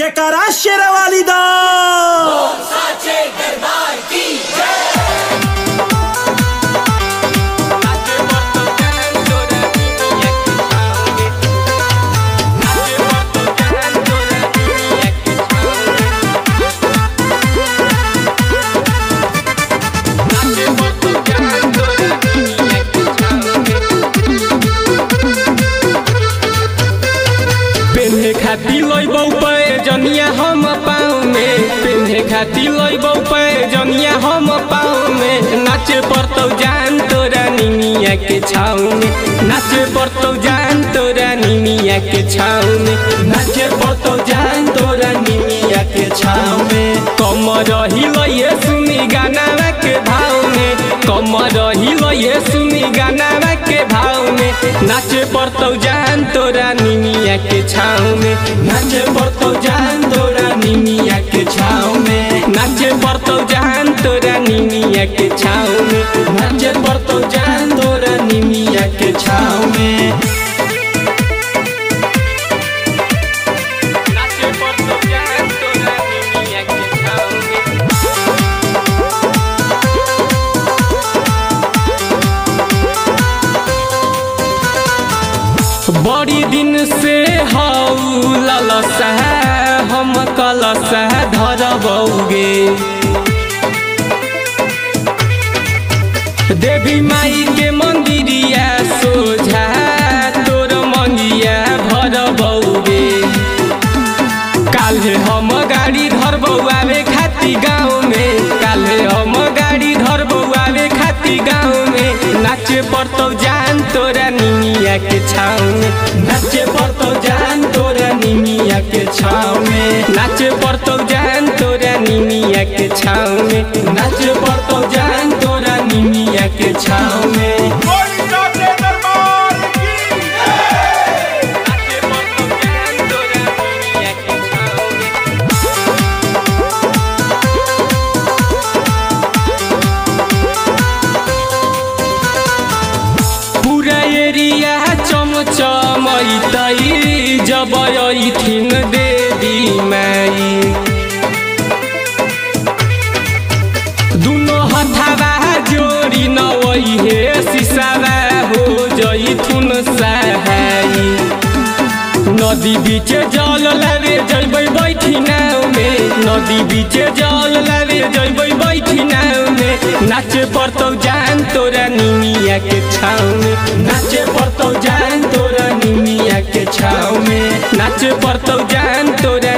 जयकारा शेरावाली दा साचे दरबार की जय। पेन्हे खाती लइबौ पैजनिया हम पाँव में, पेन्हे खाती लइबौ पैजनिया हम पाँव में। नाचे पड़तौ जान तोरा निमिया के छाँव में, नाचे पड़तौ जान तोरा निमिया के छाँव में, नाचे पड़तौ जान तोरा निमिया के छाँव में। कमर हिलइए सुनी गाना के भाव में, कमर हिलइए सुनी गाना के भाव में। नाचे पड़तौ जान तोरा निमिया के छाँव में, नाचे पड़तौ जान तोरा निमिया के छाँव में, नाचे पड़तौ जान तोरा निमिया के छाँव में, नाचे पड़तौ जान तोरा निमिया के छाँव में। नाचे पड़तौ जान तोरा निमिया के छाँव में। बड़ी दिन से हऊ ललसा हम कलसा धरबौगे, देवी माई के मंदिरिया सोझा तोर मंगिया भरबौगे। काल्हे हम गाड़ी धरबौ आवे खाती गाँव में, काल्हे हम गाड़ी धरबौ आवे खाती गाँव में। नाचे पड़तौ जान तोरा निमिया के छाँव में, नाचे पड़तौ जान तोरा निमिया के छाँव में, नाचे पड़तौ जान तोरा निमिया के छाँव में, नाचे पड़तौ जान तोरा निमिया के छाँव में। साचे दरबार की नाचे पड़तौ जान तोरा निमिया के छाँव में। पूरा एरिया चमचमैतै जब अइथिन देवी माई, दुनो हथावा जोड़ी नवैहे सिसावा हो जइथुन सहाई। नदी बीच जल लावे जइबै बैठी नाव में, नदी बीच जल लावे जइबै बैठी नाव में। नाचे पड़तौ जान तोरा निमिया के छाँव में, नाचे पड़तौ जान तोरा निमिया के छाँव में, नाचे पड़तौ जान तोरा